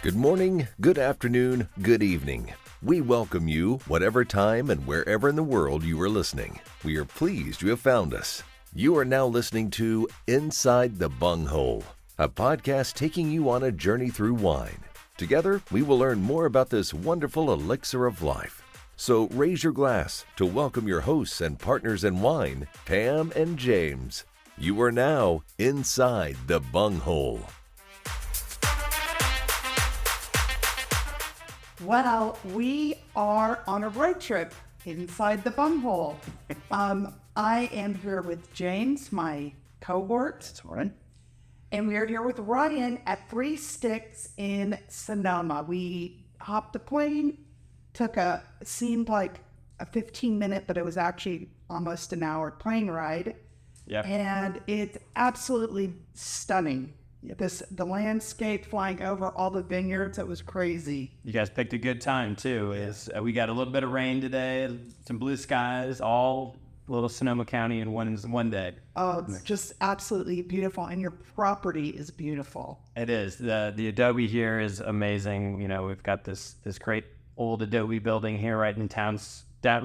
Good morning, good afternoon, good evening. We welcome you, whatever time and wherever in the world you are listening. We are pleased you have found us. You are now listening to Inside the Bunghole, a podcast taking you on a journey through wine. Together, we will learn more about this wonderful elixir of life. So raise your glass to welcome your hosts and partners in wine, Pam and James. You are now inside the bunghole. Well, we are on a road trip inside the bunghole. I am here with James, my cohort. That's right. And we are here with Ryan at S4E6 Sticks in Sonoma. We hopped a plane, seemed like a 15-minute, but it was actually almost an hour plane ride. Yeah. And it's absolutely stunning. The landscape flying over all the vineyards, it was crazy. You guys picked a good time too. We got a little bit of rain today, some blue skies, all little Sonoma County in one day. Oh, it's just absolutely beautiful, and your property is beautiful. It is. The Adobe here is amazing. You know, we've got this great old Adobe building here right in down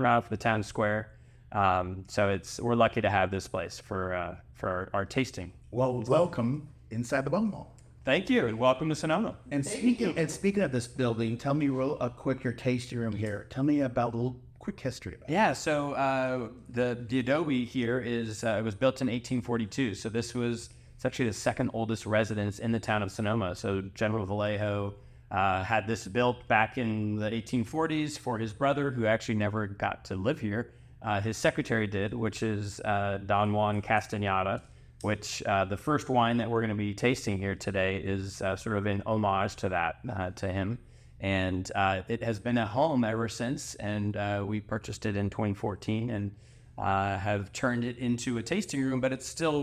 off the town square. So we're lucky to have this place for our tasting. Well, welcome inside the bunghole. Thank you, and welcome to Sonoma. And speaking of this building, tell me a quick your tasting room here. Tell me about a little quick history about it. Yeah, so the Adobe here is it was built in 1842. So it's actually the second oldest residence in the town of Sonoma. So General Vallejo had this built back in the 1840s for his brother, who actually never got to live here. His secretary did, which is Wine Casteñada, which the first wine that we're going to be tasting here today is sort of in homage to that, to him. And it has been a home ever since, and we purchased it in 2014 and have turned it into a tasting room, but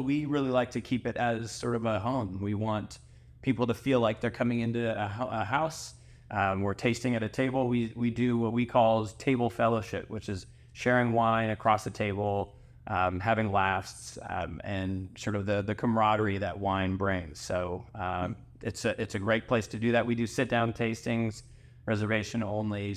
we really like to keep it as sort of a home. We want people to feel like they're coming into a house. We're tasting at a table. We do what we call table fellowship, which is sharing wine across the table, having laughs, and sort of the camaraderie that wine brings. So it's a great place to do that. We do sit-down tastings, reservation only.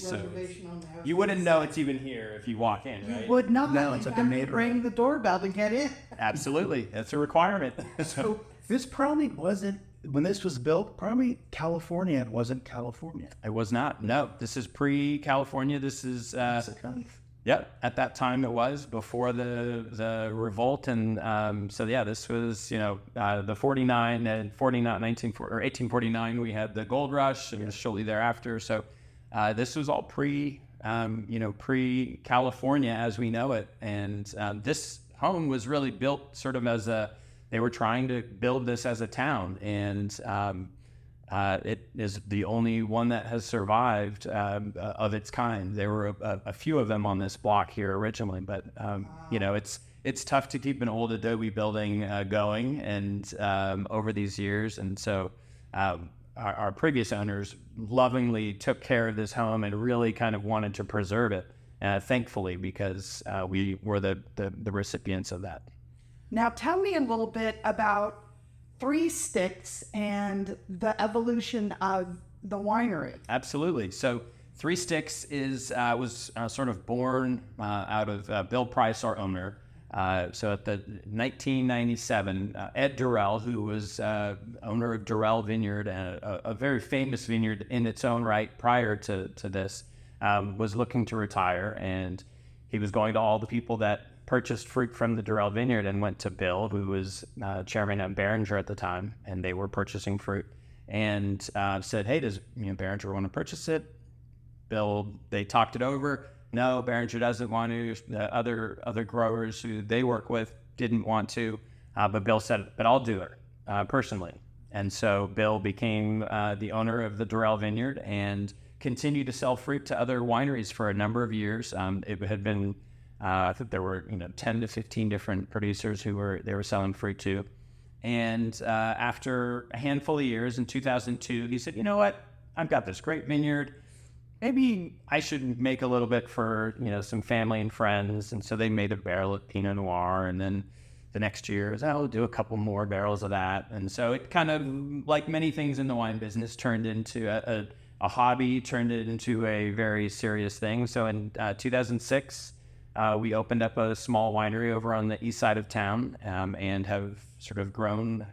You wouldn't know it's even here if you walk in, right? You would not. No, it's like a neighborhood. Ring the doorbell to get in. Absolutely. That's a requirement. So this probably wasn't, when this was built, probably California. It wasn't California. It was not. No, this is pre-California. This is... Yeah, at that time it was before the revolt, and this was the 49 and 1849 we had the gold rush, and shortly thereafter. So this was all pre-California as we know it, and this home was really built sort of they were trying to build this as a town, and it is the only one that has survived of its kind. There were a few of them on this block here originally, but it's tough to keep an old Adobe building going, and over these years. And so our previous owners lovingly took care of this home and really kind of wanted to preserve it, thankfully, because we were the recipients of that. Now tell me a little bit about S4E6 Sticks and the evolution of the winery. Absolutely. So S4E6 Sticks was sort of born out of Bill Price, our owner. So at the 1997, Ed Durrell, who was owner of Durrell Vineyard, and a very famous vineyard in its own right prior to this, was looking to retire, and he was going to all the people that purchased fruit from the Durrell Vineyard and went to Bill, who was chairman at Beringer at the time, and they were purchasing fruit, and said, "Hey, does Beringer want to purchase it?" Bill, they talked it over. No, Beringer doesn't want to. The other growers who they work with didn't want to, but Bill said, "But I'll do it personally." And so Bill became the owner of the Durrell Vineyard and continued to sell fruit to other wineries for a number of years. It had been I think there were 10 to 15 different producers they were selling fruit to. And after a handful of years, in 2002, he said, "You know what? I've got this great vineyard. Maybe I should make a little bit for some family and friends." And so they made a barrel of Pinot Noir, and then the next year, I'll do a couple more barrels of that. And so it kind of, like many things in the wine business, turned into a hobby, turned it into a very serious thing. So in 2006, we opened up a small winery over on the east side of town, and have sort of grown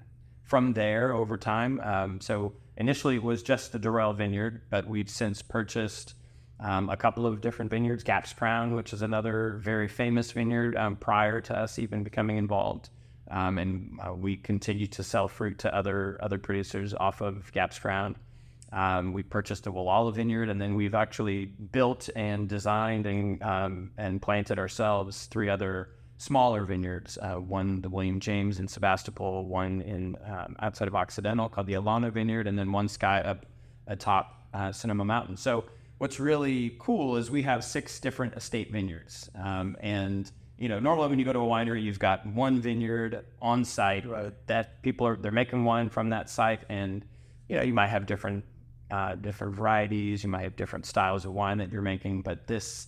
from there over time. So initially it was just the Durrell vineyard, but we've since purchased a couple of different vineyards, Gaps Crown, which is another very famous vineyard prior to us even becoming involved. And we continue to sell fruit to other producers off of Gaps Crown. We purchased a Wallala vineyard, and then we've actually built and designed and planted ourselves 3 other smaller vineyards. One, the William James in Sebastopol, one in outside of Occidental called the Alana Vineyard, and then one sky up atop Sonoma Mountain. So what's really cool is we have 6 different estate vineyards. And, normally when you go to a winery, you've got one vineyard on site that they're making wine from that site. And, you might have different varieties, you might have different styles of wine that you're making, but this,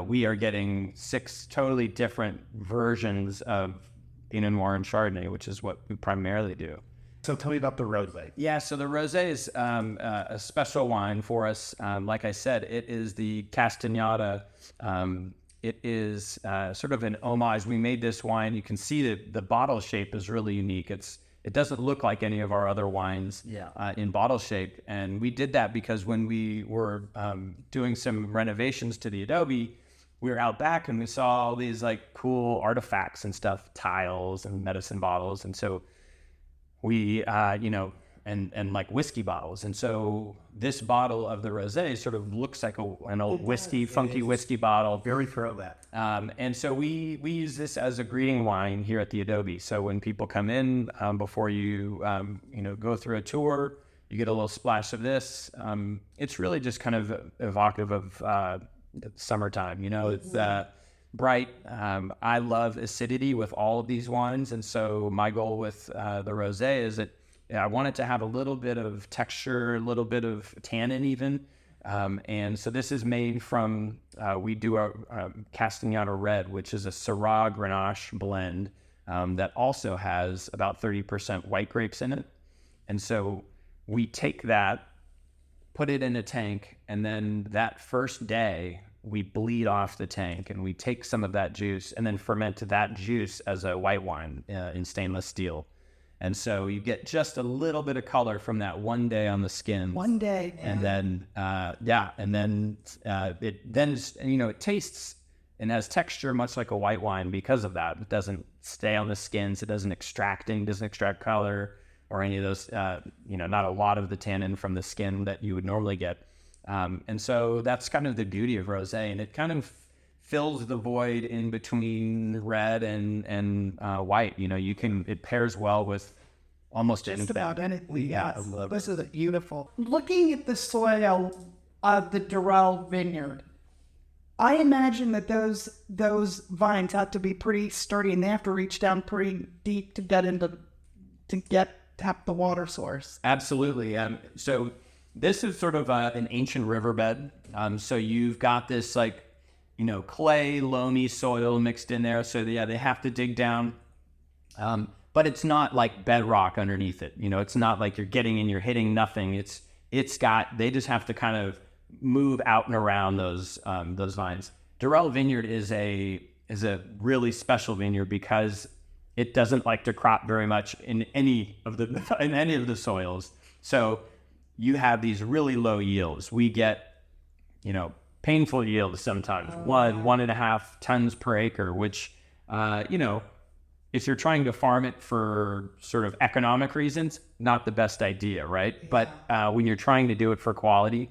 we are getting 6 totally different versions of Pinot Noir and Chardonnay, which is what we primarily do. So tell me about the rosé. Yeah, so the rosé is a special wine for us. Like I said, it is the Casteñada. It is sort of an homage. We made this wine. You can see that the bottle shape is really unique. It doesn't look like any of our other wines in bottle shape. And we did that because when we were doing some renovations to the Adobe, we were out back and we saw all these like cool artifacts and stuff, tiles and medicine bottles. And so we, and like whiskey bottles. And so this bottle of the rosé sort of looks like an old funky whiskey bottle. Very throwback. And so we use this as a greeting wine here at the Adobe. So when people come in, before you, go through a tour, you get a little splash of this. It's really just kind of evocative of summertime. It's bright. I love acidity with all of these wines. And so my goal with the rosé is that I want it to have a little bit of texture, a little bit of tannin even. And so this is made from, we do a Casteñada Red, which is a Syrah Grenache blend that also has about 30% white grapes in it. And so we take that, put it in a tank, and then that first day, we bleed off the tank and we take some of that juice and then ferment that juice as a white wine in stainless steel. And so you get just a little bit of color from that one day on the skin. One day. And then, it tastes and has texture much like a white wine because of that. It doesn't stay on the skins. It doesn't extract color or any of those, not a lot of the tannin from the skin that you would normally get. And so that's kind of the beauty of rosé, and it kind of fills the void in between red and white. It pairs well with almost just about anything. Yeah, I love this is beautiful. Looking at the soil of the Durrell vineyard, I imagine that those vines have to be pretty sturdy, and they have to reach down pretty deep to tap the water source. Absolutely. So this is sort of an ancient riverbed. So you've got this clay, loamy soil mixed in there. So they have to dig down. But it's not like bedrock underneath it. It's not like you're getting and you're hitting nothing. They just have to kind of move out and around those vines. Durrell Vineyard is a really special vineyard because it doesn't like to crop very much in any of the soils. So you have these really low yields. We get, painful yields sometimes, 1.5 tons per acre, which, if you're trying to farm it for sort of economic reasons, not the best idea, right? Yeah. But when you're trying to do it for quality,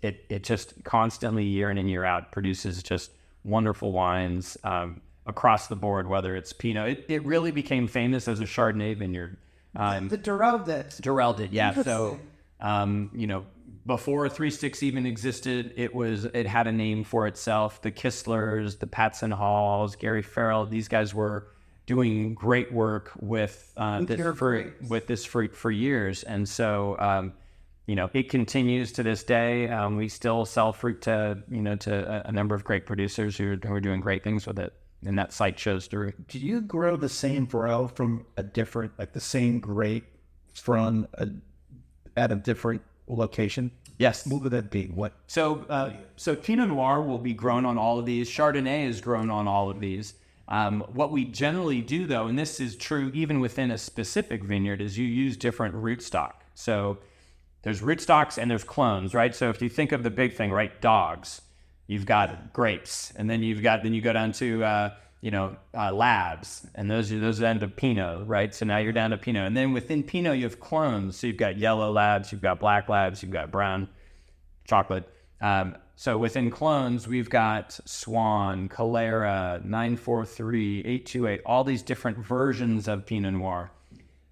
it just constantly, year in and year out, produces just wonderful wines across the board, whether it's Pinot. It really became famous as a Chardonnay vineyard. The Durrell did. Durrell did, yeah. So, before 3 Sticks even existed, it had a name for itself. The Kisslers, the Patson Halls, Gary Farrell, these guys were doing great work with this fruit for years. And so, it continues to this day. We still sell fruit to a number of great producers who are doing great things with it. and that site shows through. Do you grow the same varietal from a different, like the same grape from at a different location? Yes. What would that be? What? So Pinot Noir will be grown on all of these. Chardonnay is grown on all of these. What we generally do, though, and this is true even within a specific vineyard, is you use different rootstock. So there's rootstocks and there's clones, right? So if you think of the big thing, right, dogs, you've got grapes, and then you go down to labs, and those end up Pinot, right? So now you're down to Pinot, and then within Pinot you have clones. So you've got yellow labs, you've got black labs, you've got brown chocolate. So within clones, we've got Swan, Calera, 943, 828, all these different versions of Pinot Noir.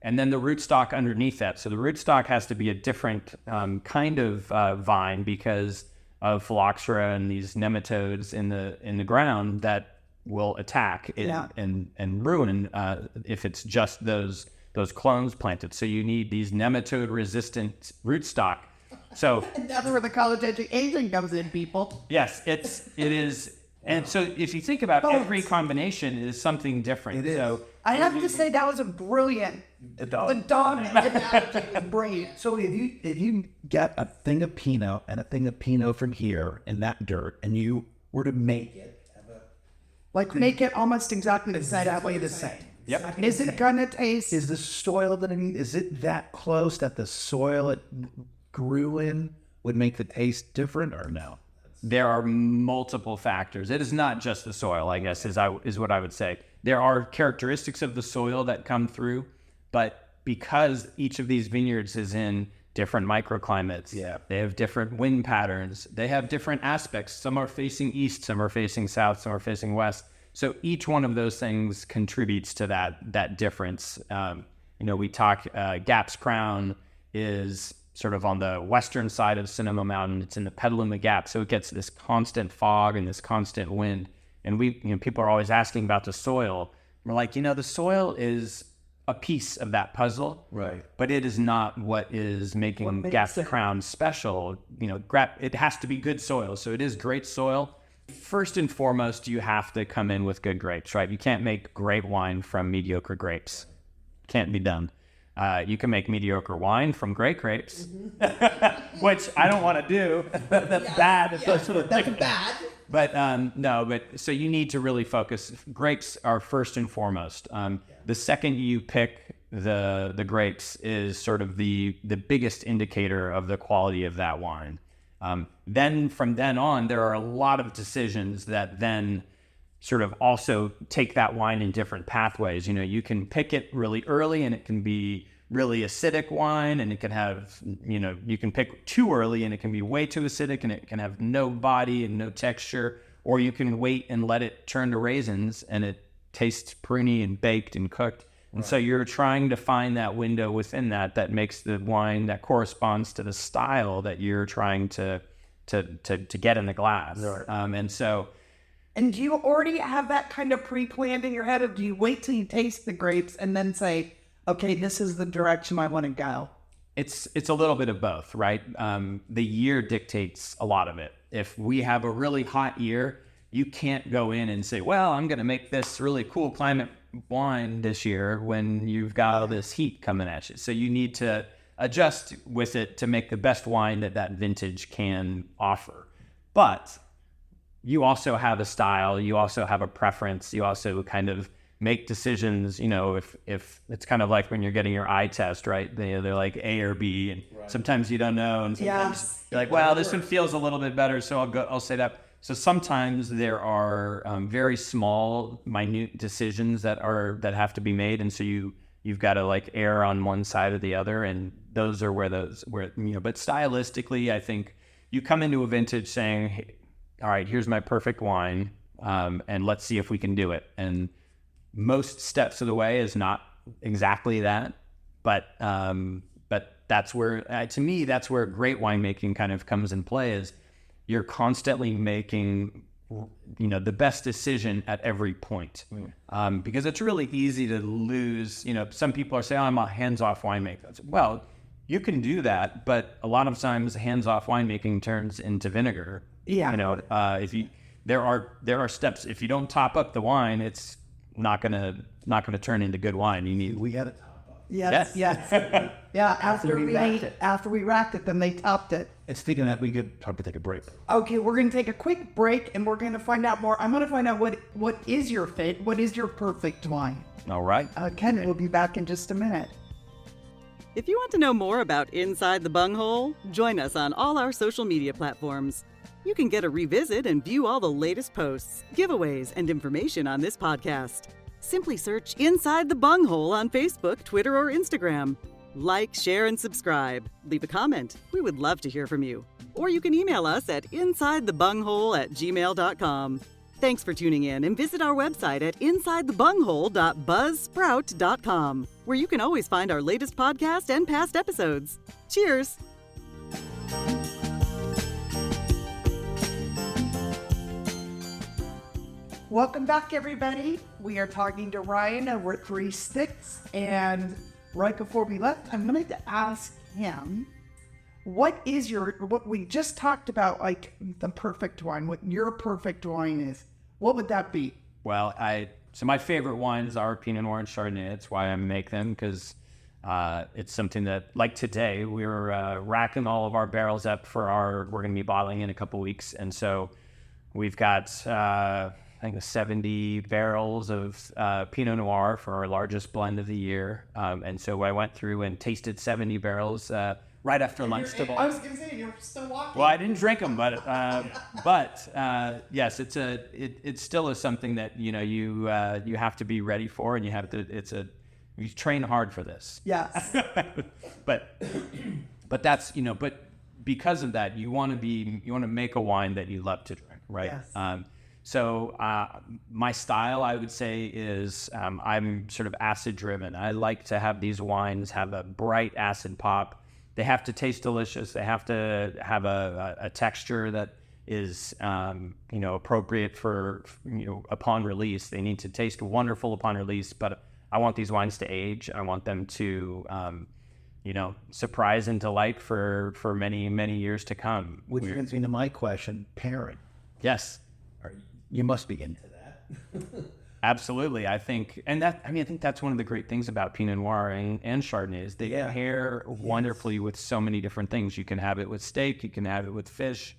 And then the rootstock underneath that. So the rootstock has to be a different kind of vine because of phylloxera and these nematodes in the ground that will attack it and ruin if it's just those clones planted. So you need these nematode-resistant rootstock. So that's where the college education comes in, people. Yes, it is. And so if you think about every combination is something different. It is. So I have to say that was a brilliant. The dog analogy was brilliant. So if you get a thing of Pinot and a thing of Pinot from here in that dirt, and you were to make it, make it almost exactly the same. Yep. Is it gonna taste? is the soil is it that close that the soil it grew in would make the taste different, or no? There are multiple factors. It is not just the soil, I guess, is what I would say. There are characteristics of the soil that come through, but because each of these vineyards is in different microclimates, they have different wind patterns, they have different aspects. Some are facing east, some are facing south, some are facing west. So each one of those things contributes to that difference. We talk Gap's Crown is sort of on the western side of Sonoma Mountain. It's in the Petaluma Gap, so it gets this constant fog and this constant wind. And people are always asking about the soil. We're like, the soil is a piece of that puzzle, right? But it is not what is making Gap's Crown special. It has to be good soil, so it is great soil. First and foremost, you have to come in with good grapes, right? You can't make great wine from mediocre grapes. Can't be done. You can make mediocre wine from great grapes, which I don't want to do. That's bad. That's bad. But so you need to really focus. Grapes are first and foremost. The second you pick the grapes is sort of the biggest indicator of the quality of that wine. Then from then on, there are a lot of decisions that then sort of also take that wine in different pathways. You can pick it really early and it can be really acidic wine, and it can have, you can pick too early and it can be way too acidic and it can have no body and no texture, or you can wait and let it turn to raisins and it tastes pruny and baked and cooked. And so you're trying to find that window within that makes the wine that corresponds to the style that you're trying to get in the glass. Right. And do you already have that kind of pre-planned in your head, or do you wait till you taste the grapes and then say, okay, this is the direction I want to go? It's a little bit of both, right? The year dictates a lot of it. If we have a really hot year, you can't go in and say, well, I'm going to make this really cool climate wine this year when you've got all this heat coming at you. So you need to adjust with it to make the best wine that vintage can offer. But you also have a style, you also have a preference, you also kind of make decisions, if it's kind of like when you're getting your eye test, right? They're like A or B, and sometimes you don't know, and sometimes you're like, well, this one feels a little bit better, so I'll say that. So sometimes there are very small, minute decisions that have to be made, and so you've got to like err on one side or the other, and those are where but stylistically, I think you come into a vintage saying, hey, all right, here's my perfect wine, and let's see if we can do it. And most steps of the way is not exactly that, but that's where, to me, that's where great winemaking kind of comes in play. Is you're constantly making, the best decision at every point, because it's really easy to lose. Some people are saying, "Oh, I'm a hands-off winemaker." Well, you can do that, but a lot of times hands-off winemaking turns into vinegar. Yeah. If there are steps. If you don't top up the wine, it's not gonna turn into good wine. We had it. Yes. Yeah. After we racked it, then they topped it. And speaking of that, we could probably take a break. Okay, we're going to take a quick break, and we're going to find out more. I'm going to find out what is your perfect wine. All right. Ken will be back in just a minute. If you want to know more about Inside the Bunghole, join us on all our social media platforms. You can get a revisit and view all the latest posts, giveaways, and information on this podcast. Simply search Inside the Bunghole on Facebook, Twitter, or Instagram. Like, share, and subscribe. Leave a comment. We would love to hear from you. Or you can email us at insidethebunghole@gmail.com. Thanks for tuning in, and visit our website at insidethebunghole.buzzsprout.com, where you can always find our latest podcast and past episodes. Cheers! Welcome back, everybody. We are talking to Ryan over at 3 Sticks, and right before we left, I'm going to ask him, what we just talked about, like the perfect wine, what your perfect wine is. What would that be? Well, so my favorite wines are Pinot Noir and Chardonnay. That's why I make them, because it's something that, like today, we're racking all of our barrels up we're going to be bottling in a couple weeks, and so we've got I think 70 barrels of Pinot Noir for our largest blend of the year. And so I went through and tasted 70 barrels right after lunch. I was going to say, you're still walking. Well, I didn't drink them, but yes, it still is something that, you have to be ready for, and you train hard for this. Yes. but because of that, you want to make a wine that you love to drink, right? Yes. So my style, I would say, is I'm sort of acid driven. I like to have these wines have a bright acid pop. They have to taste delicious. They have to have a texture that is appropriate for upon release. They need to taste wonderful upon release. But I want these wines to age. I want them to surprise and delight for many, many years to come. Which brings me to my question, pairing. Yes. You must be into that. Absolutely. I think that's one of the great things about Pinot Noir and Chardonnay is they pair wonderfully with so many different things. You can have it with steak. You can have it with fish.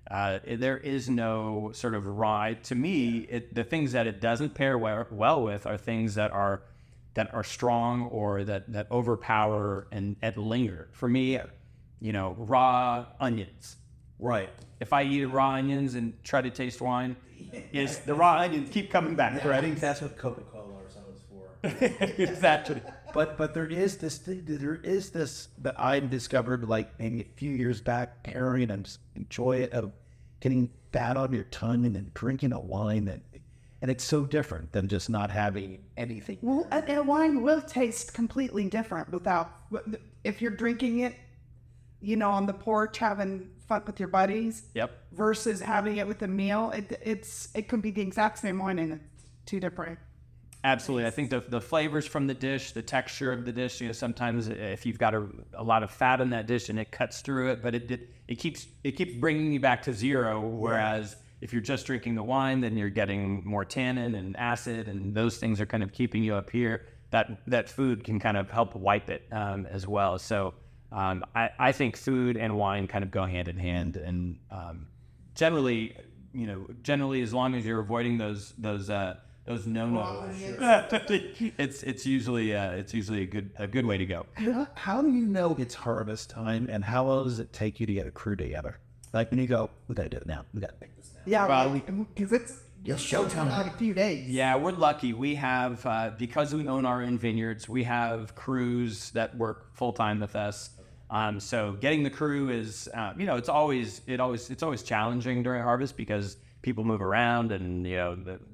There is no sort of raw. To me, the things that it doesn't pair well with are things that are strong or that overpower and linger. For me, raw onions. Right. If I eat raw onions and try to taste wine, is the raw onions keep coming back. Right? I think that's what Coca-Cola or something's for. Exactly. But there is this that I discovered like maybe a few years back, pairing and just enjoy it of getting that on your tongue and then drinking a wine and it's so different than just not having anything. Well, a wine will taste completely different if you're drinking it, on the porch having fun with your buddies. Yep. Versus having it with a meal. It could be the exact same wine and two different. Absolutely. I think the flavors from the dish, the texture of the dish, sometimes if you've got a lot of fat in that dish and it cuts through it, but it keeps bringing you back to zero. Whereas if you're just drinking the wine, then you're getting more tannin and acid, and those things are kind of keeping you up here. That food can kind of help wipe it as well. So I think food and wine kind of go hand in hand, and generally, as long as you're avoiding those no-nos, it's usually a good way to go. How do you know it's harvest time, and how long does it take you to get a crew together? Like when you go, we gotta do it now. We gotta make this now. Yeah, because it's showtime in like a few days. Yeah, we're lucky. We have because we own our own vineyards, we have crews that work full time with us. So getting the crew is, it's always challenging during harvest because people move around and,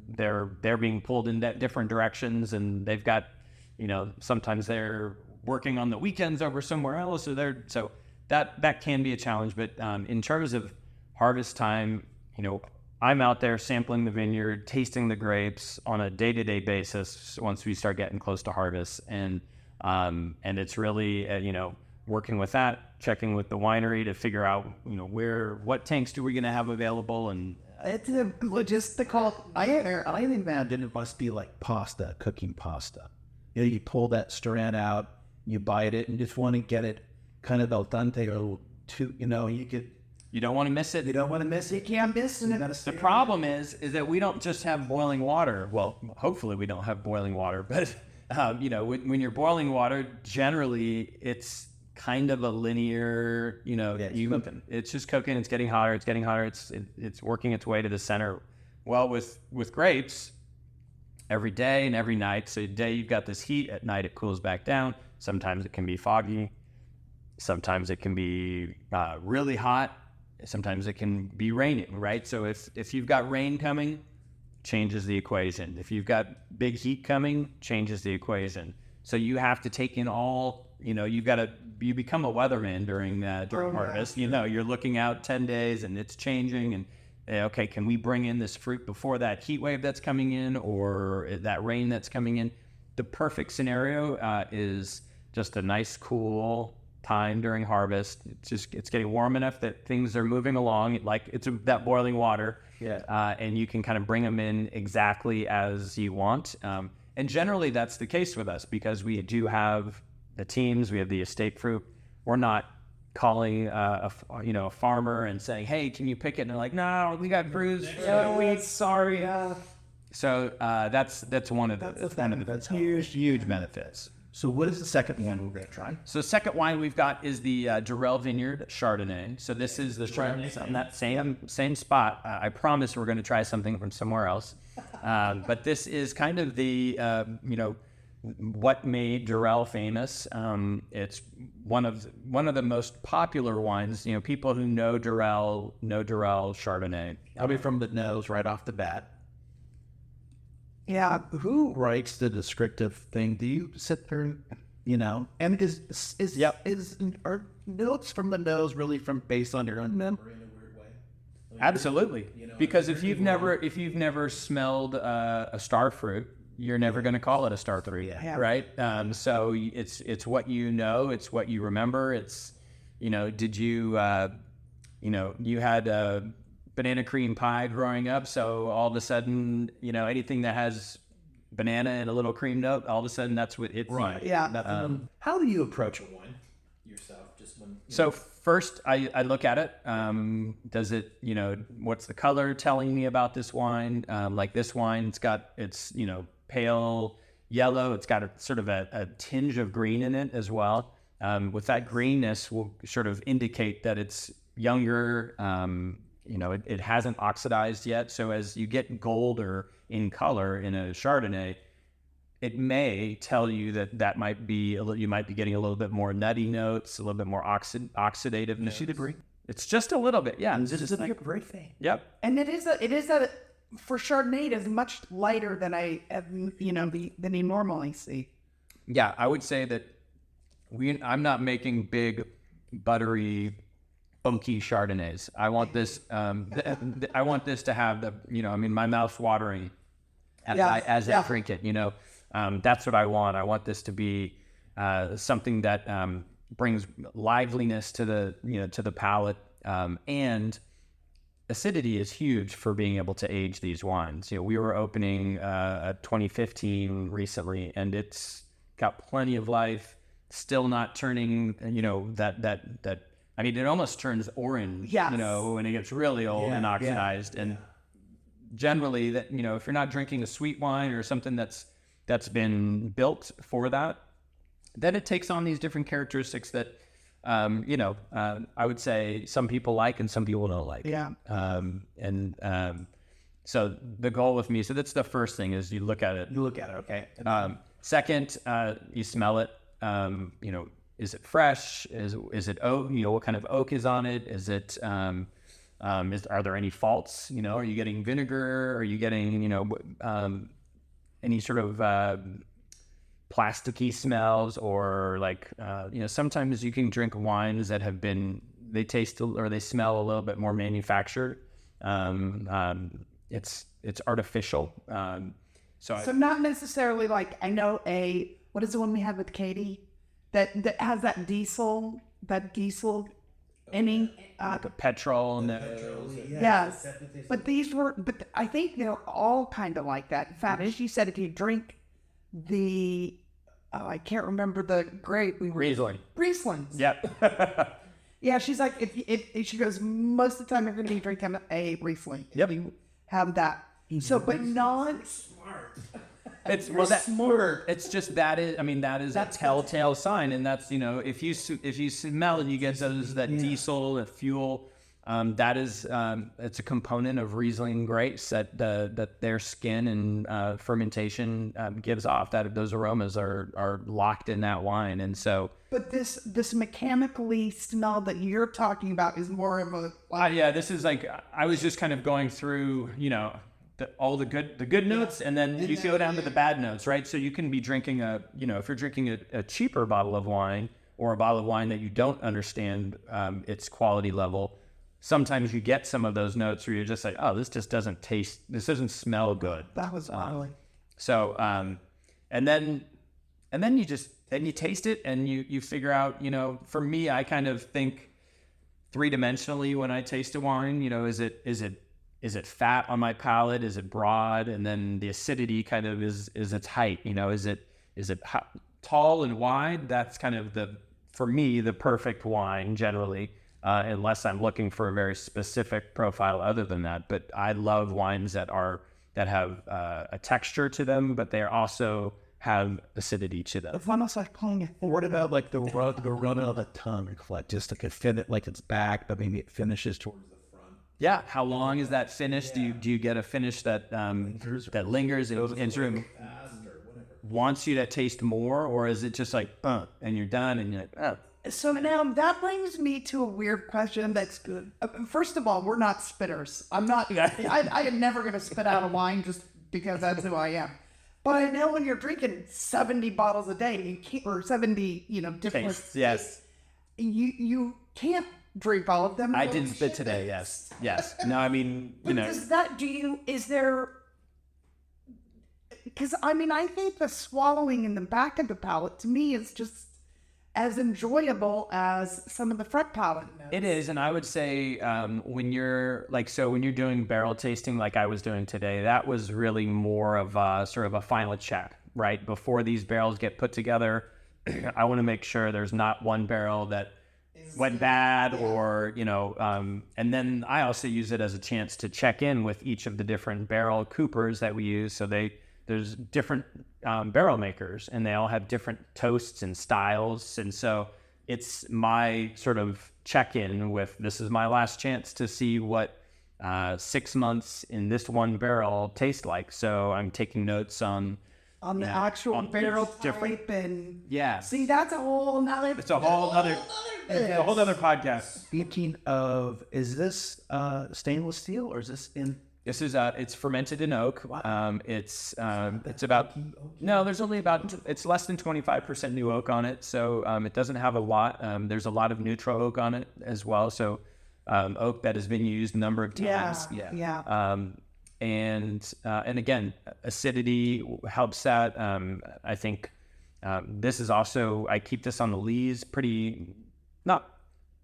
they're being pulled in different directions, and they've got, sometimes they're working on the weekends over somewhere else, so that can be a challenge. But in terms of harvest time, I'm out there sampling the vineyard, tasting the grapes on a day-to-day basis once we start getting close to harvest, and it's really, working with that, checking with the winery to figure out, what tanks do we going to have available, and It's a logistical I imagine it must be like pasta, cooking pasta. You know, you pull that strand out, you bite it, and just want to get it kind of al dente or too, you know, You don't want to miss it. you don't want to miss it. You can't miss it. The problem is that we don't just have boiling water. Well, hopefully we don't have boiling water, but you know, when you're boiling water, generally it's kind of a linear, you know, it's just cooking. It's getting hotter. It's getting hotter. It's working its way to the center. Well, with grapes, every day and every night. So day you've got this heat. At night it cools back down. Sometimes it can be foggy. Sometimes it can be really hot. Sometimes it can be raining, right? So if you've got rain coming, changes the equation. If you've got big heat coming, changes the equation. So you have to take in all, you know, you become a weatherman during harvest. You know, you're looking out 10 days and it's changing and, okay, can we bring in this fruit before that heat wave that's coming in or that rain that's coming in? The perfect scenario is just a nice, cool time during harvest. It's getting warm enough that things are moving along, like it's that boiling water. Yeah. And you can kind of bring them in exactly as you want. And generally that's the case with us because we do have the teams, we have the estate fruit. We're not calling a farmer and saying, hey, can you pick it? And they're like, no, we got bruised. Sorry. So that's one of the huge benefits. So what is the second one we're going to try? So the second wine we've got is the Durell Vineyard Chardonnay. So this is the Chardonnay on that same spot. I promise we're going to try something from somewhere else. But this is kind of the, what made Durell famous. It's one of the most popular wines. You know, people who know Durell Chardonnay. I'll be from the nose right off the bat. Yeah. Who writes the descriptive thing? Do you sit there, you know? And are notes from the nose really based on your own memory in a weird way? Absolutely. You know, because if you've never smelled a star fruit, you're never going to call it a star fruit, right? So it's what you know, it's what you remember. It's, you know, did you, you had banana cream pie growing up, so all of a sudden, you know, anything that has banana and a little cream note, all of a sudden that's what it's right. Yeah. How do you approach a wine yourself? Just when first I look at it. Does it, you know, what's the color telling me about this wine? Like this wine, it's pale yellow. It's got a sort of a tinge of green in it as well. With that greenness will sort of indicate that it's younger. It hasn't oxidized yet. So as you get golder in color in a Chardonnay, it may tell you that might be you might be getting a little bit more nutty notes, a little bit more oxidative notes. You'd agree? It's just a little bit, yeah. It's just like a great thing. Yep. And it is for Chardonnay, it is much lighter than than you normally see. Yeah, I would say that I'm not making big, buttery, oaky Chardonnays. I want this. I want this to have my mouth's watering as I drink it. That's what I want. I want this to be something that brings liveliness to the palate, and acidity is huge for being able to age these wines. We were opening a 2015 recently, and it's got plenty of life. Still not turning. That. I mean, it almost turns orange. Yes. When it gets really old and oxidized. And generally, that if you're not drinking a sweet wine or something that's been built for that, then it takes on these different characteristics that I would say some people like and some people don't like. Yeah. So the goal with me, so that's the first thing is you look at it. Okay. Second, you smell it. Is it fresh? Is it oak? What kind of oak is on it? Is it? Are there any faults? Are you getting vinegar? Are you getting any sort of plasticky smells or sometimes you can drink wines that have been they taste or they smell a little bit more manufactured. It's artificial. So not necessarily I know what is the one we had with Katie? That has that diesel. any The petrol nose. yes, but I think they're all kind of like that. In fact, as you said, if you drink the, I can't remember the grape. Riesling. Rieslings. Yep. Yeah, she's like, if she goes, most of the time you're going to be drinking a Riesling. Yep. You have that. So, but not. It's smart. It's just that is a telltale sign, and that's if you smell and you get that diesel, that fuel, that is it's a component of Riesling grapes that their skin and fermentation gives off. That those aromas are locked in that wine, and so. But this mechanically smell that you're talking about is more of a. This is like I was just kind of going through all the good notes, and then you go down to the bad notes, right? So you can be drinking if you're drinking a cheaper bottle of wine or a bottle of wine that you don't understand its quality level, sometimes you get some of those notes where you're just like, oh, this doesn't smell good. That was oily. So, and then you taste it and you figure out, for me, I kind of think three-dimensionally when I taste a wine, is it fat on my palate? Is it broad? And then the acidity kind of is its height. Is it tall and wide? That's kind of for me, the perfect wine generally, unless I'm looking for a very specific profile other than that. But I love wines that have a texture to them, but they also have acidity to them. What about like the run of the tongue, like just like like it's back, but maybe it finishes towards the front? Yeah, how long is that finish? Yeah. Do you get a finish that lingers and sort of wants you to taste more, or is it just like and you're done and you're like So now that brings me to a weird question. That's good. First of all, we're not spitters. I'm not. I am never going to spit out a wine just because that's who I am. But I know when you're drinking 70 bottles a day, you can't, or 70, different tastes. Yes, you can't drink all of them. I didn't spit today. Yes. No, I mean, Is there? Because I think the swallowing in the back of the palate to me is just as enjoyable as some of the front palate notes. It is, and I would say when you're doing barrel tasting like I was doing today, that was really more of a sort of a final check, right? Before these barrels get put together, I want to make sure there's not one barrel that went bad or, and then I also use it as a chance to check in with each of the different barrel coopers that we use. So there's different barrel makers, and they all have different toasts and styles. And so it's my sort of check-in with, this is my last chance to see what 6 months in this one barrel taste like. So I'm taking notes on the actual barrel type and see, that's a whole nother. It's a whole other podcast. Speaking of, is this stainless steel or is this in? This is it's fermented in oak. Wow. It's about it's less than 25% new oak on it, so it doesn't have a lot. There's a lot of neutral oak on it as well, so oak that has been used a number of times. And again, acidity helps that. I think this is also, I keep this on the lees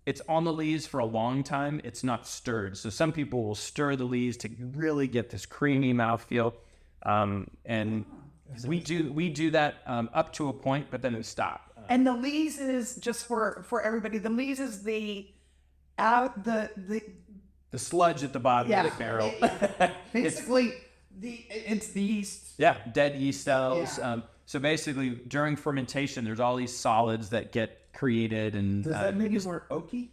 it's on the lees for a long time. It's not stirred. So some people will stir the lees to really get this creamy mouthfeel. And we do that up to a point, but then we stop. And the lees is, just for everybody, the lees is the sludge at the bottom of the barrel. Basically, it's the yeast. Yeah, dead yeast cells. Yeah. So basically, during fermentation, there's all these solids that get created, and does that make it more oaky?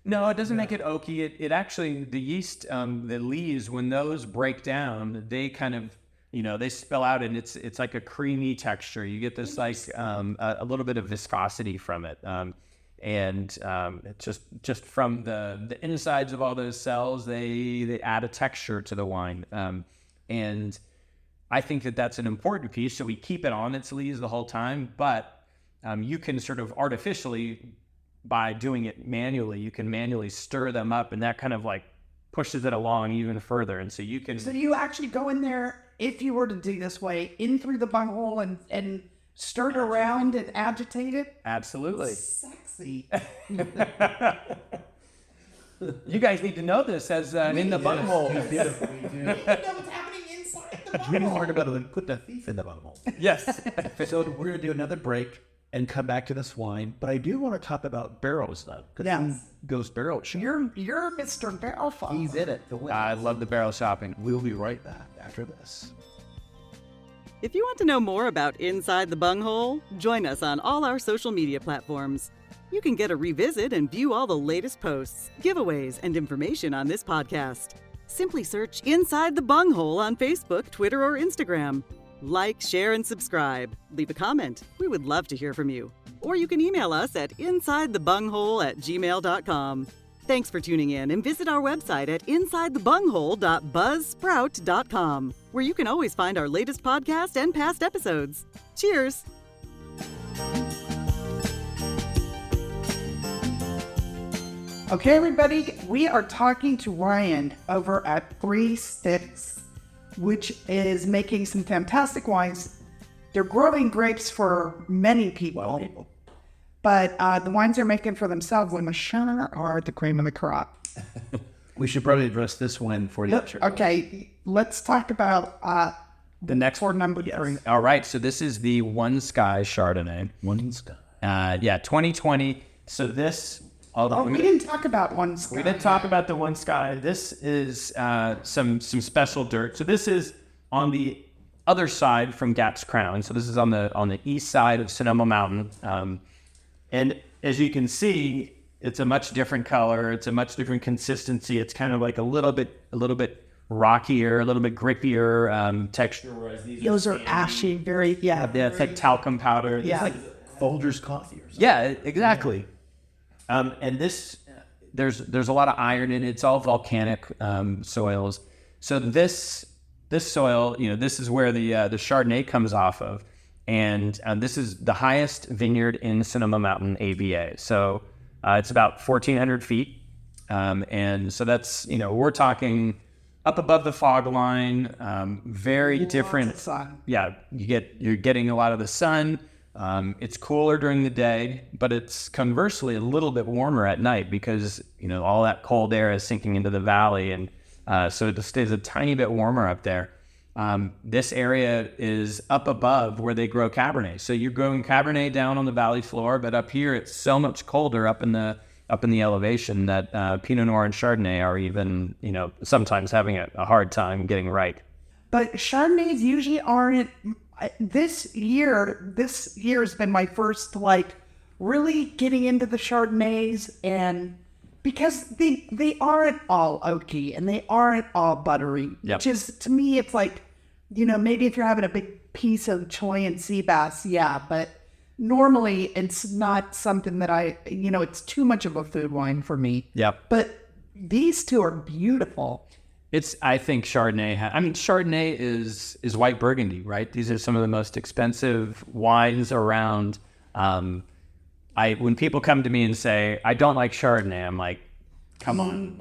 No, it doesn't make it oaky. It actually, the yeast, the lees, when those break down, they kind of, they spill out, and it's like a creamy texture. You get this like a little bit of viscosity from it, and it's just from the insides of all those cells, they add a texture to the wine, and I think that's an important piece. So we keep it on its lees the whole time, but you can sort of artificially, by doing it manually, you can manually stir them up, and that kind of like pushes it along even further. And so you can. So you actually go in there, if you were to do this way, in through the bunghole and stir it around and agitate it? Absolutely. Sexy. You guys need to know this as in the bunghole. what's happening inside the We learned about it. Put the thief in the bunghole. Yes. So we're going to do another break and come back to this wine. But I do want to talk about barrels, though. Yes. Goes barrel shop. You're Mr. Barrel Fox. He's in it. I love the barrel shopping. We'll be right back after this. If you want to know more about Inside the Bunghole, join us on all our social media platforms. You can get a revisit and view all the latest posts, giveaways, and information on this podcast. Simply search Inside the Bunghole on Facebook, Twitter, or Instagram. Like, share, and subscribe. Leave a comment. We would love to hear from you. Or you can email us at insidethebunghole@gmail.com. Thanks for tuning in, and visit our website at insidethebunghole.buzzsprout.com, where you can always find our latest podcast and past episodes. Cheers! Okay, everybody, we are talking to Ryan over at 3 Sticks, which is making some fantastic wines. They're growing grapes for many people, but the wines they're making for themselves, when are the cream of the crop. We should probably address this one for you. Okay, let's talk about The next for number 3. All right, so this is the One Sky Chardonnay. One Sky. 2020. So this... we didn't talk about One Sky. We didn't talk about the One Sky. This is some special dirt. So this is on the other side from Gap's Crown. So this is on the east side of Sonoma Mountain. And as you can see, it's a much different color. It's a much different consistency. It's kind of like a little bit rockier, a little bit grippier texture. Whereas Those are ashy, very it's like talcum powder. Yeah. It's like Folgers coffee or something. Yeah, exactly. And this, there's a lot of iron in it. It's all volcanic soils. So this soil, this is where the Chardonnay comes off of, and this is the highest vineyard in Sonoma Mountain AVA. So it's about 1,400 feet, and so that's we're talking up above the fog line. Very different. Lots of sun. Yeah, you're getting a lot of the sun. It's cooler during the day, but it's conversely a little bit warmer at night because, all that cold air is sinking into the valley. And so it just stays a tiny bit warmer up there. This area is up above where they grow Cabernet. So you're growing Cabernet down on the valley floor, but up here it's so much colder up in the elevation that Pinot Noir and Chardonnay are even, sometimes having a hard time getting right. But Chardonnays usually aren't. This year has been my first really getting into the Chardonnays, and because they aren't all oaky and they aren't all buttery, Yep. which is, to me, it's like, maybe if you're having a big piece of Chilean sea bass, yeah, but normally it's not something that it's too much of a food wine for me. Yep. But these two are beautiful. I think Chardonnay, Chardonnay is white Burgundy, right? These are some of the most expensive wines around. When people come to me and say, I don't like Chardonnay, I'm like, come on.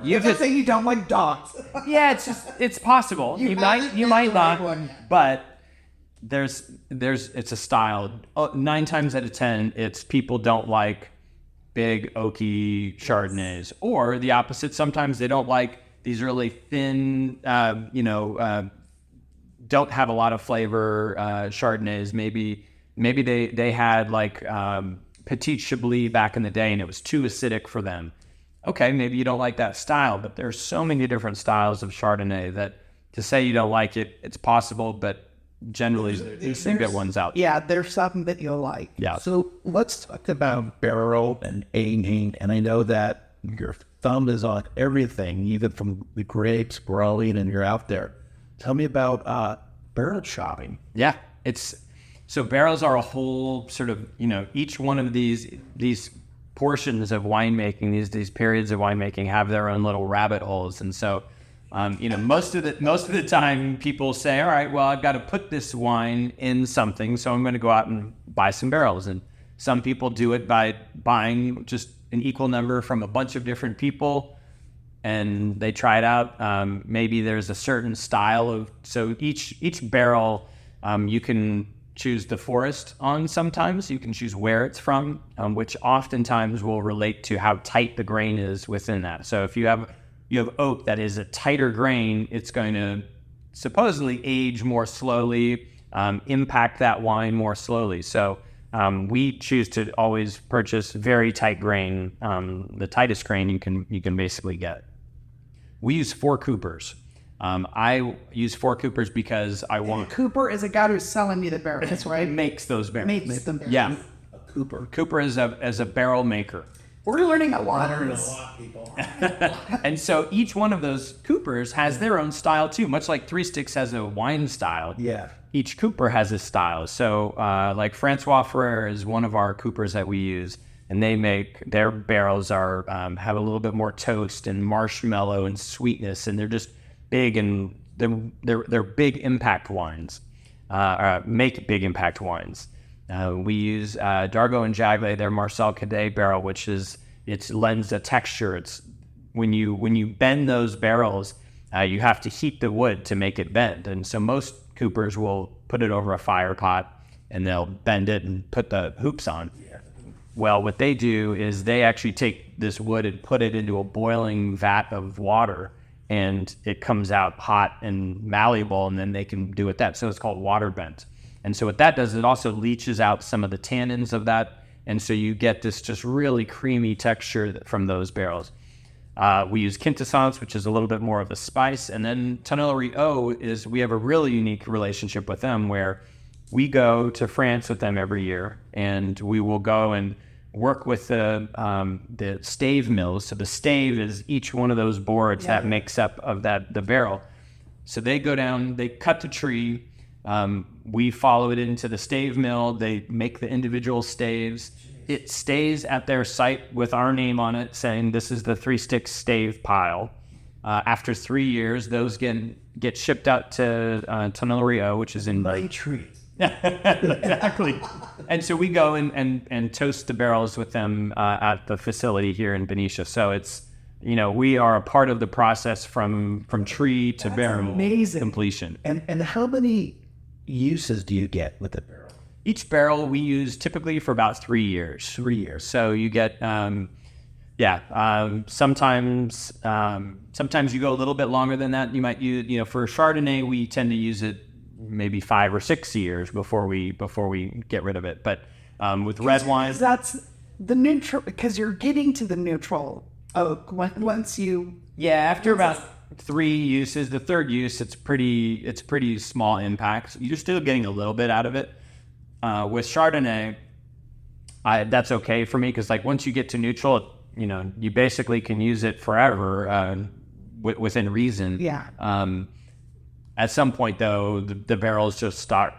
You just say you don't like dogs. Yeah, it's possible. You might not, but it's a style. 9 times out of 10, it's people don't like big oaky Chardonnays, or the opposite. Sometimes they don't like these really thin, don't have a lot of flavor Chardonnays. Maybe they had Petit Chablis back in the day, and it was too acidic for them. Okay, maybe you don't like that style, but there's so many different styles of Chardonnay that to say you don't like it, it's possible, but generally there's some good ones out. Yeah, there's something that you'll like. Yeah. So let's talk about barrel and aging. And I know that your thumb is on everything, even from the grapes growing, and you're out there. Tell me about barrel shopping. Yeah, so barrels are a whole sort of, each one of these portions of winemaking, these periods of winemaking have their own little rabbit holes. And so, most of the time people say, all right, well, I've got to put this wine in something, so I'm going to go out and buy some barrels. And some people do it by buying just an equal number from a bunch of different people, and they try it out. Maybe there's a certain style so each barrel, you can choose the forest on sometimes. You can choose where it's from, which oftentimes will relate to how tight the grain is within that. So if you have oak that is a tighter grain, it's going to supposedly age more slowly, impact that wine more slowly. So we choose to always purchase very tight grain, the tightest grain you can basically get. We use 4 coopers. I use 4 coopers because I want... Cooper is a guy who's selling you the barrels, right? Makes those barrels. Makes them. Yeah. A Cooper. Cooper is a barrel maker. We're learning a lot. People. And so each one of those coopers has their own style too, much like 3 Sticks has a wine style. Yeah. Each cooper has a style. So like Francois Ferrer is one of our coopers that we use, and they make their barrels are have a little bit more toast and marshmallow and sweetness, and they're just big, and they're big impact wines. Make big impact wines. We use Dargaud and Jaglé, their Marcel Cadet barrel, which it lends a texture. It's when you bend those barrels, you have to heat the wood to make it bend, and so most coopers will put it over a fire pot and they'll bend it and put the hoops on. Yeah. Well, what they do is they actually take this wood and put it into a boiling vat of water, and it comes out hot and malleable, and then they can do it that. So it's called water bent. And so what that does, it also leaches out some of the tannins of that, and so you get this just really creamy texture from those barrels. We use quintessence, which is a little bit more of the spice, and then Tonnellery O we have a really unique relationship with them where we go to France with them every year, and we will go and work with the stave mills. So the stave is each one of those boards that makes up of the barrel. So they go down, they cut the tree, we follow it into the stave mill, they make the individual staves. It stays at their site with our name on it, saying this is the 3 Sticks stave pile. After 3 years, those get shipped out to Tonnellery O, which is in... My tree. Exactly. And so we go and toast the barrels with them at the facility here in Benicia. So it's, we are a part of the process from tree to barrel completion. And how many uses do you get with the barrel? Each barrel we use typically for about 3 years. 3 years. So you get, sometimes you go a little bit longer than that. You might use, for Chardonnay, we tend to use it maybe 5 or 6 years before we get rid of it. But with red wine, that's the neutral, because you're getting to the neutral oak once you. Yeah, after about 3 uses, the third use, it's pretty small impact. You're still getting a little bit out of it. With Chardonnay, that's okay for me because once you get to neutral, you basically can use it forever within reason. Yeah. At some point, though, the barrels just start.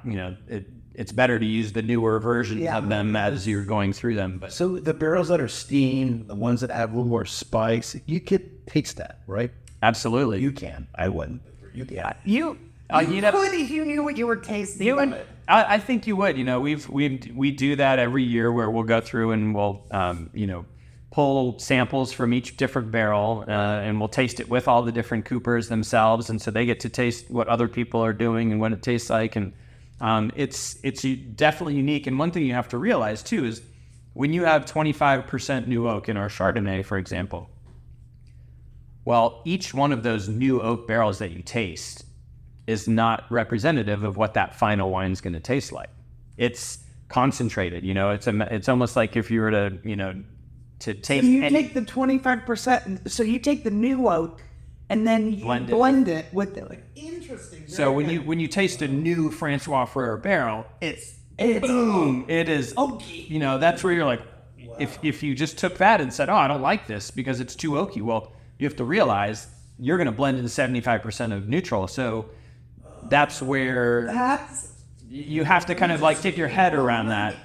It's better to use the newer version of them as you're going through them. But so the barrels that are steamed, the ones that have a little more spice, you could taste that, right? Absolutely, you can. I wouldn't. You can. You could if you knew what you were tasting. I think you would. We do that every year where we'll go through and we'll pull samples from each different barrel and we'll taste it with all the different coopers themselves, and so they get to taste what other people are doing and what it tastes like, and it's definitely unique. And one thing you have to realize too is when you have 25% new oak in our Chardonnay, for example, well, each one of those new oak barrels that you taste is not representative of what that final wine is going to taste like. It's concentrated, it's almost like if you were to taste. So you take the 25%, so you take the new oak and then you blend it with the interesting. So when you taste a new Francois Ferrer barrel, it's boom, it is oaky. That's where you're like, wow. If you just took that and said, oh, I don't like this because it's too oaky, well, you have to realize you're going to blend in 75% of neutral. So that's where you have to kind of get your head around that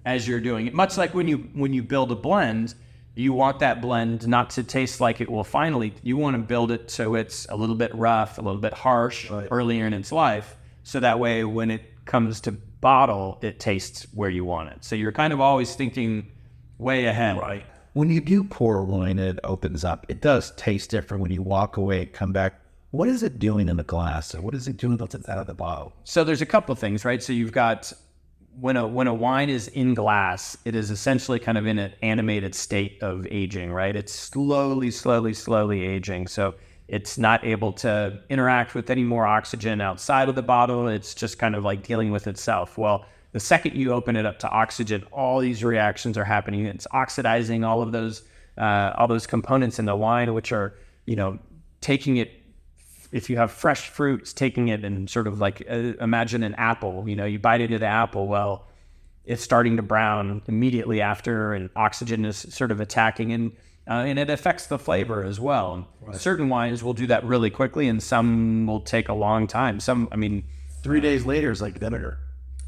as you're doing it. Much like when you build a blend, you want that blend not to taste like it will finally. You want to build it so it's a little bit rough, a little bit harsh earlier in its life, so that way when it comes to bottle, it tastes where you want it. So you're kind of always thinking way ahead. Right. When you do pour wine, it opens up. It does taste different when you walk away, come back What is it doing in the glass? Or what is it doing that's out of the bottle? So there's a couple of things, right? So you've got when a wine is in glass, it is essentially kind of in an animated state of aging, right? It's slowly aging. So it's not able to interact with any more oxygen outside of the bottle. It's just kind of like dealing with itself. Well, the second you open it up to oxygen, all these reactions are happening. It's oxidizing all those components in the wine, which are, taking it. If you have fresh fruits, taking it and sort of like imagine an apple. You bite into the apple. Well, it's starting to brown immediately after, and oxygen is sort of attacking, and it affects the flavor as well. Right. Certain wines will do that really quickly, and some will take a long time. 3 days later is like vinegar.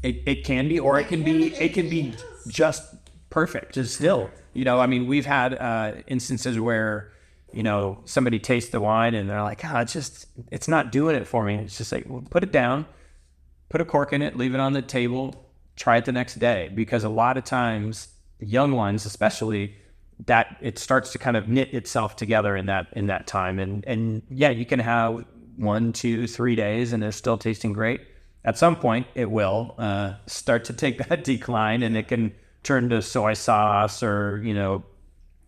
It can be, or it can be just perfect. Just still, we've had instances where, somebody tastes the wine and they're like, it's not doing it for me. It's just like, well, put it down, put a cork in it, leave it on the table, try it the next day. Because a lot of times, young wines especially, that it starts to kind of knit itself together in that time. And yeah, you can have 1, 2, 3 days and it's still tasting great. At some point, it will start to take that decline, and it can turn to soy sauce or,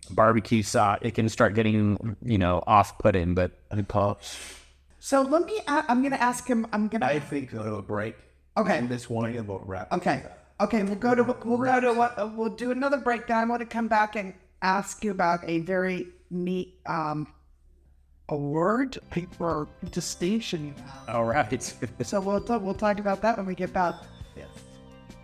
barbecue sauce. It can start getting, off-putting, but I pause. So I'm going to ask him, I think it'll break. Okay. And this wine will wrap. Okay. We'll do another breakdown. I want to come back and ask you about a very neat award or distinction. All right. So we'll talk about that when we get back. Yes.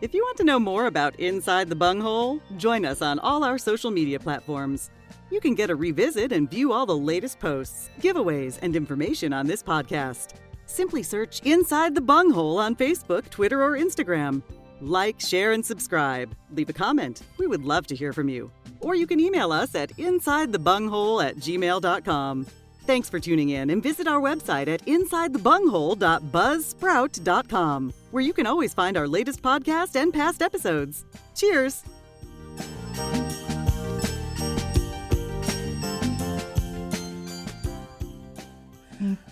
If you want to know more about Inside the Bunghole, join us on all our social media platforms. You can get a revisit and view all the latest posts, giveaways, and information on this podcast. Simply search Inside the Bunghole on Facebook, Twitter, or Instagram. Like, share, and subscribe. Leave a comment. We would love to hear from you. Or you can email us at insidethebunghole@gmail.com. Thanks for tuning in, and visit our website at insidethebunghole.buzzsprout.com, where you can always find our latest podcast and past episodes. Cheers!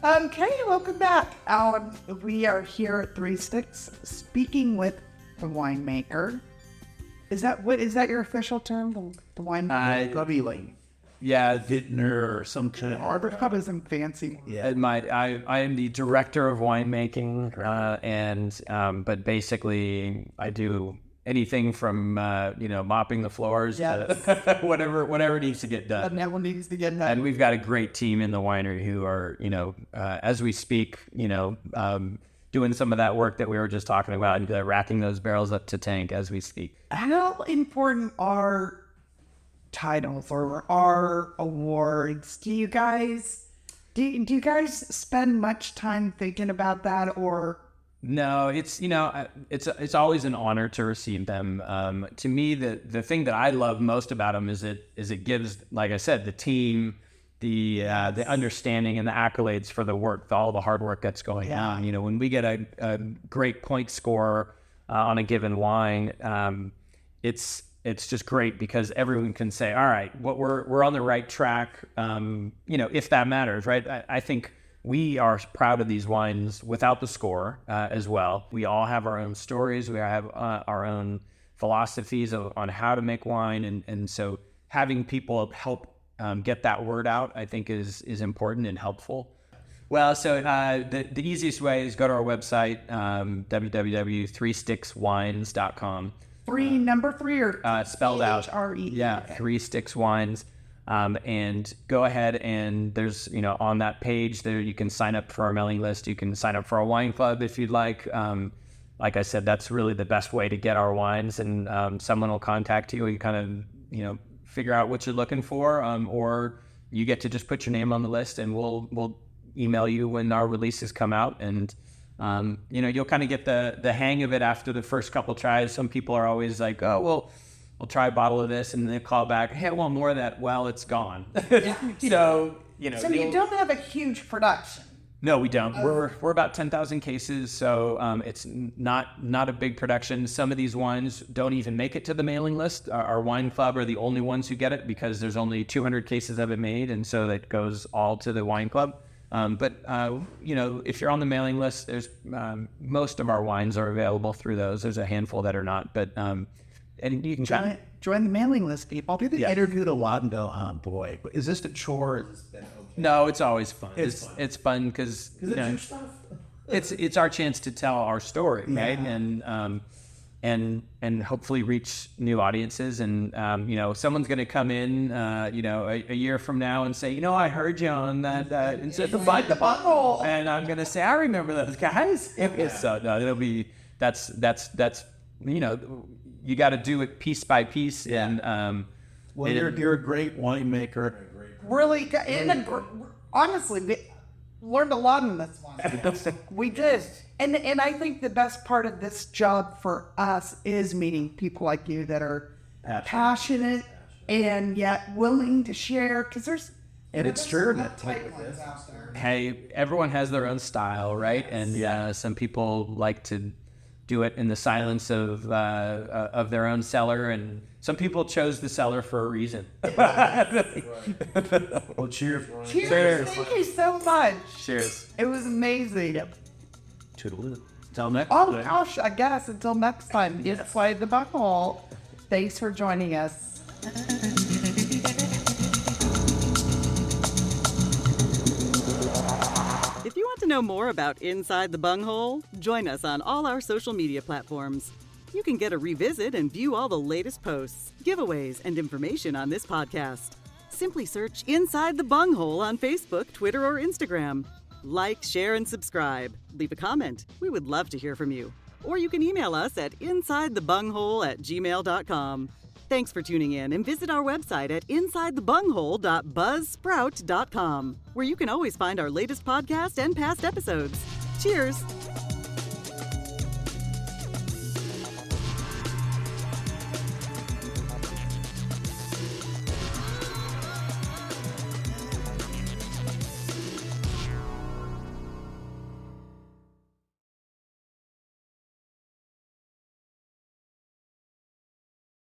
Okay, welcome back. We are here at 3 Sticks speaking with the winemaker. Is that your official term, the winemaker? Probably like vintner or some kind of Arbor Cup isn't fancy. Yeah, I am the director of winemaking, but basically I do anything from mopping the floors to whatever needs to get done. That one needs to get done. And we've got a great team in the winery who are as we speak doing some of that work that we were just talking about, racking those barrels up to tank as we speak. How important are titles or our awards? Do you guys spend much time thinking about that, or? No, it's always an honor to receive them. To me, the thing that I love most about them is it gives, like I said, the team the understanding and the accolades for the work, all the hard work that's going on. When we get a great point score on a given wine, it's just great because everyone can say, all right, we're on the right track, if that matters, right? I think we are proud of these wines without the score as well. We all have our own stories. We have our own philosophies on how to make wine. And so having people help get that word out, I think is important and helpful. Well, so the easiest way is go to our website, www.3stickswines.com. Number 3 or spelled out. H-R-E. Yeah, 3 Sticks Wines. And go ahead and there's, on that page there, you can sign up for our mailing list. You can sign up for our wine club if you'd like. Like I said, that's really the best way to get our wines, and someone will contact you. You kind of, figure out what you're looking for, or you get to just put your name on the list, and we'll email you when our releases come out. And you'll kind of get the hang of it after the first couple tries. Some people are always like, oh, well, we'll try a bottle of this, and they call back, hey, I want more of that. Well, it's gone. So you don't have a huge production. No, we don't. We're about 10,000 cases, so it's not a big production. Some of these wines don't even make it to the mailing list. Our wine club are the only ones who get it because there's only 200 cases of it made, and so that goes all to the wine club. If you're on the mailing list, there's most of our wines are available through those. There's a handful that are not, but and you can join the mailing list, people. I interviewed a lot and go, oh boy, is this a chore? No, it's always fun. It's fun because your stuff. It's our chance to tell our story, right? And hopefully reach new audiences. And someone's going to come in, a year from now and say, I heard you on that and said the Find the Bottle, and I'm going to say, I remember those guys. So no, it'll be that's you got to do it piece by piece. And you're a great winemaker. Really, honestly, we learned a lot in this one. We did. And I think the best part of this job for us is meeting people like you that are passionate and yet willing to share, because it's true. Hey, everyone has their own style, right? And some people like to do it in the silence of their own cellar, and some people chose the cellar for a reason. Well, cheers. Cheers. Thank you so much. Cheers. It was amazing. Till next Oh gosh, I guess until next time. Inside the Bunghole. Thanks for joining us. If you want to know more about Inside the Bunghole, join us on all our social media platforms. You can get a revisit and view all the latest posts, giveaways, and information on this podcast. Simply search Inside the Bunghole on Facebook, Twitter, or Instagram. Like, share, and subscribe. Leave a comment. We would love to hear from you. Or you can email us at insidethebunghole@gmail.com. Thanks for tuning in, and visit our website at insidethebunghole.buzzsprout.com, where you can always find our latest podcast and past episodes. Cheers!